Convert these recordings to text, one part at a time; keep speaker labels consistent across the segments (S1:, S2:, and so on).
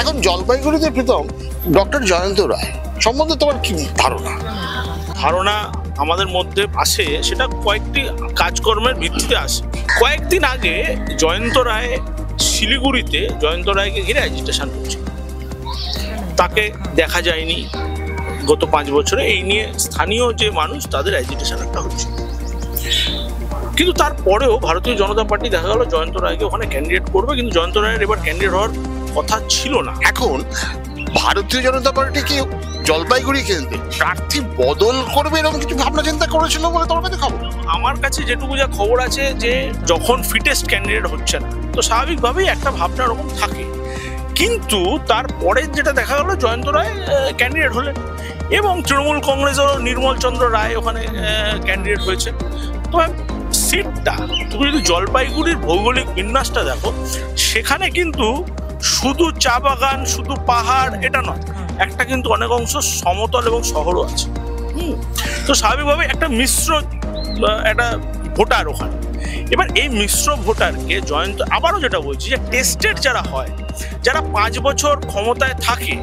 S1: এখন জলপাইগুড়িতে প্রীতম ডক্টর জয়ন্ত রায় সম্বন্ধে তোমার কি ধারণা?
S2: ধারণা আমাদের মধ্যে আসে, সেটা কয়েকটি কাজকর্মের ভিত্তিতে আসে। কয়েকদিন আগে জয়ন্ত রায় শিলিগুড়িতে জয়ন্ত রায়কে ঘিরে অ্যাজিটেশন হচ্ছে, তাকে দেখা যায়নি গত 5 বছরে। এই নিয়ে স্থানীয় যে মানুষ তাদের অ্যাজিটেশন একটা হচ্ছে, কিন্তু তারপরেও ভারতীয় জনতা পার্টি দেখা গেল জয়ন্ত রায়কে ওখানে ক্যান্ডিডেট করবে, কিন্তু জয়ন্ত রায়ের এবার ক্যান্ডিডেট হওয়ার কথা ছিল না।
S1: এখন ভারতীয় জনতা পার্টি কি জলপাইগুড়ি কেন্দ্রে প্রার্থী বদল করবে এরকম কিছু ভাবনা চিন্তা করেছিল বলে তোমার কাছে খবর?
S2: আমার কাছে যেটুকু যা খবর আছে যে যখন ফিটেস্ট ক্যান্ডিডেট হচ্ছে না, তো স্বাভাবিকভাবেই একটা ভাবনা ওরকম থাকে। কিন্তু তারপরে যেটা দেখা গেল জয়ন্ত রায় ক্যান্ডিডেট হলেন, এবং তৃণমূল কংগ্রেসের নির্মল চন্দ্র রায় ওখানে ক্যান্ডিডেট হয়েছে। তো সিটটা তুমি যদি জলপাইগুড়ির ভৌগোলিক বিন্যাসটা দেখো, সেখানে কিন্তু শুধু চা বাগান, শুধু পাহাড় এটা নয়, একটা কিন্তু অনেক অংশ সমতল এবং শহরও আছে। তো স্বাভাবিকভাবে একটা মিশ্র একটা ভোটার ওখানে। এবার এই মিশ্র ভোটারকে জয়ন্ত, আবারও যেটা বলছি যে টেস্টেড যারা হয়, যারা 5 বছর ক্ষমতায় থাকে,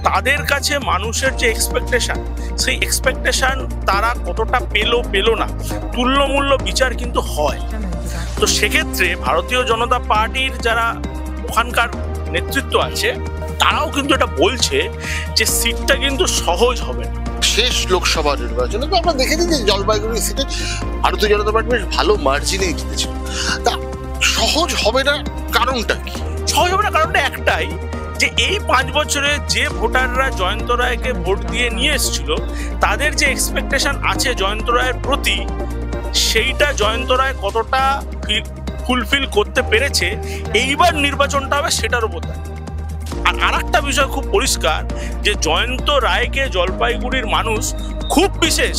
S2: তাদের কাছে মানুষের যে এক্সপেকটেশন, সেই এক্সপেকটেশন তারা কতটা পেলো না, তুল্যমূল্য বিচার কিন্তু হয়। তো সেক্ষেত্রে ভারতীয় জনতা পার্টির যারা ওখানকার নেতৃত্ব আছে, তারাও কিন্তু এটা বলছে যে সিটটা কিন্তু সহজ হবে না।
S1: শেষ লোকসভা নির্বাচনে তো আমরা দেখেছি যে জলপাইগুড়ি সিটে ভারতীয় জনতা পার্টি বেশ ভালো মার্জিনে জিতেছিল। তা সহজ হবে না কারণটা কি?
S2: সহজ হবে না কারণটা একটাই, যে এই 5 বছরে যে ভোটাররা জয়ন্ত রায়কে ভোট দিয়ে নিয়ে এসেছিল, তাদের যে এক্সপেকটেশন আছে জয়ন্ত রায়ের প্রতি, সেইটা জয়ন্ত রায় কতটা ফুলফিল করতে পেরেছে এইবার নির্বাচনটা হবে সেটার উপর। আর একটা বিষয় খুব পরিষ্কার, যে জয়ন্ত রায়কে জলপাইগুড়ির মানুষ খুব বিশেষ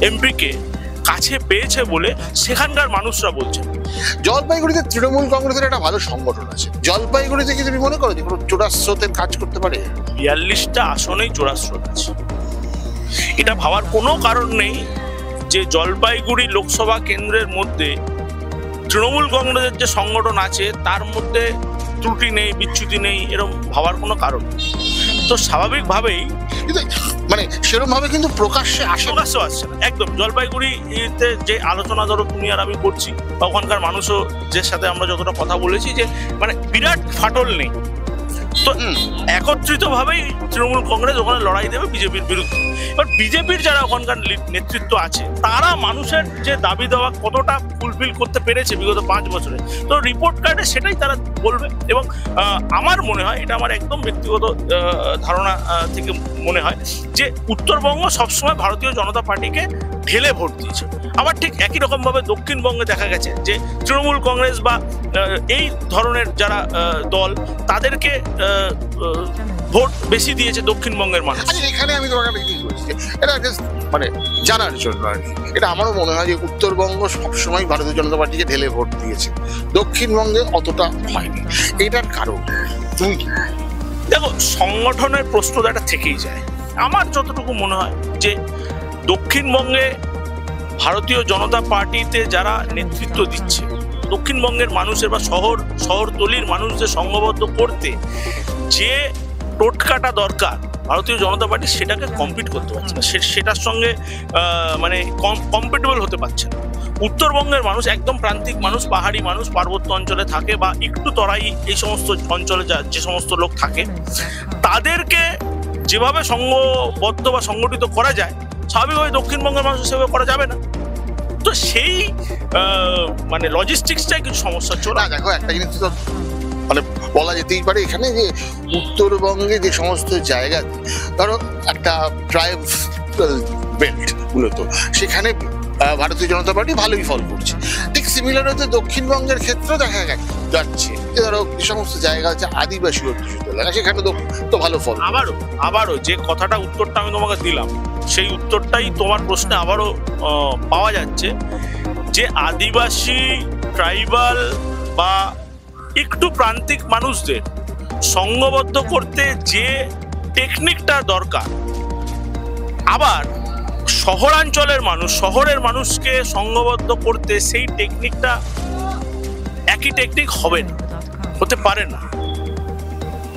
S2: এমপিকে কাছে পেয়েছে বলে সেখানকার মানুষরা বলছেন।
S1: জলপাইগুড়িতে তৃণমূল কংগ্রেসের একটা ভালো সংগঠন আছে। জলপাইগুড়িতে কি তুমি মনে করো যে কোনো চোরাস্রোতের কাজ করতে পারে?
S2: 42টা আসনেই চোরাস্রোত আছে। এটা ভাবার কোনো কারণ নেই যে জলপাইগুড়ি লোকসভা কেন্দ্রের মধ্যে তৃণমূল কংগ্রেসের যে সংগঠন আছে তার মধ্যে ত্রুটি নেই, বিচ্যুতি নেই, এরকম ভাবার কোনো কারণ। তো স্বাভাবিকভাবেই
S1: মানে সেরকম ভাবে কিন্তু প্রকাশ্যে আসছে
S2: না, একদম। জলপাইগুড়িতে যে আলোচনা ধরো তুমি আর আমি করছি, বা ওখানকার মানুষও যে সাথে আমরা যতটা কথা বলেছি, যে মানে বিরাট ফাটল নেই। তো একত্রিত ভাবেই তৃণমূল কংগ্রেস ওখানে লড়াই দেবে বিজেপির বিরুদ্ধে। এবার বিজেপির যারা ওখানকার নেতৃত্ব আছে, তারা মানুষের যে দাবি দেওয়া কতটা ফুলফিল করতে পেরেছে বিগত 5 বছরে, তো রিপোর্ট কার্ডে সেটাই তারা বলবে। এবং আমার মনে হয়, এটা আমার একদম ব্যক্তিগত ধারণা থেকে মনে হয়, যে উত্তরবঙ্গ সবসময় ভারতীয় জনতা পার্টিকে ঢেলে ভোট দিয়েছে। আবার ঠিক একই রকমভাবে দক্ষিণবঙ্গে দেখা গেছে যে তৃণমূল কংগ্রেস বা এই ধরনের যারা দল, তাদেরকে ভোট বেশি দিয়েছে দক্ষিণবঙ্গের মানুষ।
S1: এখানে আমি তোমাকে এটা মানে জানার জন্য আর কি, এটা আমারও মনে হয় যে উত্তরবঙ্গ সবসময় ভারতীয় জনতা পার্টিকে ঢেলে ভোট দিয়েছে, দক্ষিণবঙ্গে অতটা হয়নি। এটার কারণ তুমি কি?
S2: দেখো, সংগঠনের প্রশ্নটা একটা থেকেই যায়। আমার যতটুকু মনে হয় যে দক্ষিণবঙ্গে ভারতীয় জনতা পার্টিতে যারা নেতৃত্ব দিচ্ছে, দক্ষিণবঙ্গের মানুষের বা শহরতলির মানুষদের সংঘবদ্ধ করতে যে টোটকাটা দরকার, ভারতীয় জনতা পার্টি সেটাকে কম্পিট করতে পারছে না, সেটার সঙ্গে মানে কম্পিটেবল হতে পারছে না। উত্তরবঙ্গের মানুষ একদম প্রান্তিক মানুষ, পাহাড়ি মানুষ, পার্বত্য অঞ্চলে থাকে বা একটু তরাই এই সমস্ত অঞ্চলে যে সমস্ত লোক থাকে, তাদেরকে যেভাবে সংঘবদ্ধ বা সংগঠিত করা যায়, স্বাভাবিকভাবে দক্ষিণবঙ্গের মানুষ সেভাবে করা যাবে না। তো সেই মানে লজিস্টিক্সটাই কিছু সমস্যা চলে।
S1: দেখো, একটা জিনিস তো মানে বলা যেতেই পারে এখানে, যে উত্তরবঙ্গে যে সমস্ত জায়গাতে ধরো একটা ট্রাইবাল বেল্ট মূলত, সেখানে ভারতীয় জনতা পার্টি ভালোই ফল করছে। ঠিক সিমিলার হতে দক্ষিণবঙ্গের ক্ষেত্রেও দেখা যাচ্ছে যে ধরো যে সমস্ত জায়গা আছে আদিবাসী অধ্যুষিত এলাকা, সেখানে তো ভালো ফল।
S2: আবারও যে কথাটা উত্তরটা আমি তোমাকে দিলাম, সেই উত্তরটাই তোমার প্রশ্নে আবারও পাওয়া যাচ্ছে, যে আদিবাসী, ট্রাইবাল বা একটু প্রান্তিক মানুষদের সংঘবদ্ধ করতে যে টেকনিকটা দরকার, আবার শহরাঞ্চলের মানুষ, শহরের মানুষকে সংঘবদ্ধ করতে সেই টেকনিকটা একই টেকনিক হবে না, হতে পারে না।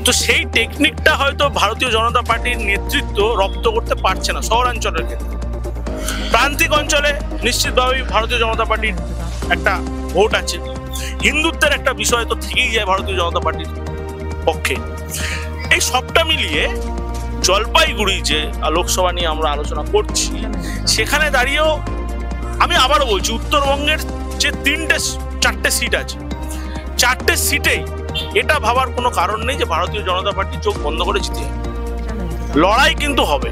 S2: তো সেই টেকনিকটা হয়তো ভারতীয় জনতা পার্টির নেতৃত্ব রপ্ত করতে পারছে না শহরাঞ্চলের ক্ষেত্রে। প্রান্তিক অঞ্চলে নিশ্চিতভাবেই ভারতীয় জনতা পার্টির একটা ভোট আছে, হিন্দুত্বের একটা বিষয় তো থেকেই যায় ভারতীয় জনতা পার্টির পক্ষে। এই সবটা মিলিয়ে জলপাইগুড়ি যে লোকসভা নিয়ে আমরা আলোচনা করছি, সেখানে দাঁড়িয়েও আমি আবারও বলছি, উত্তরবঙ্গের যে 4টে সিট আছে, 4টে সিটেই এটা ভাবার কোনো কারণ নেই যে ভারতীয় জনতা পার্টি চোখ বন্ধ করে জিতে যাবে। লড়াই কিন্তু হবে,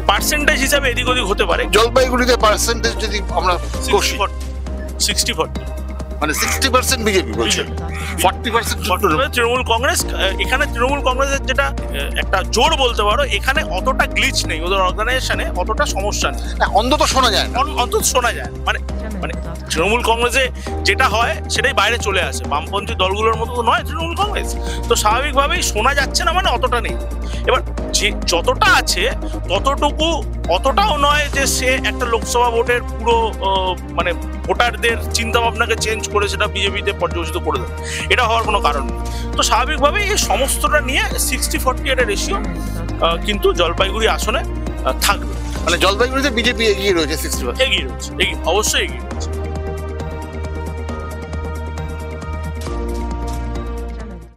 S2: পার্সেন্টেজ হিসাবে এদিক ওদিক হতে পারে।
S1: জলপাইগুড়িতে পার্সেন্টেজ যদি আমরা
S2: 60-40
S1: মানে 60% বিজেপি বলছেন, 40%
S2: তৃণমূল কংগ্রেস। এখানে তৃণমূল কংগ্রেসের যেটা একটা জোর বলতে পারো, এখানে অতটা গ্লিচ নেই, ওদের অর্গানাইজেশনে অতটা সমস্যা নেই,
S1: অন্তত শোনা যায় না,
S2: অন্তত শোনা যায়। মানে তৃণমূল কংগ্রেসে যেটা হয় সেটাই বাইরে চলে আসে, বামপন্থী দলগুলোর মতো তো নয় তৃণমূল কংগ্রেস, তো স্বাভাবিকভাবেই শোনা যাচ্ছে না, মানে অতটা নেই। এবার যে যতটা আছে ততটুকু অতটাও নয় যে সে একটা লোকসভা ভোটের পুরো মানে ভোটারদের চিন্তা ভাবনাকে চেঞ্জ করে সেটা বিজেপিতে পর্যবেসিত করে দেবে, এটা হওয়ার কোনো কারণ নেই। তো স্বাভাবিকভাবেই এই সমস্তটা নিয়ে 60-40 একটা রেশিও কিন্তু জলপাইগুড়ি আসনে থাকবে।
S1: মানে জলপাইগুড়িতে বিজেপি এগিয়ে রয়েছে 60%,
S2: এগিয়ে রয়েছে, অবশ্যই এগিয়ে রয়েছে।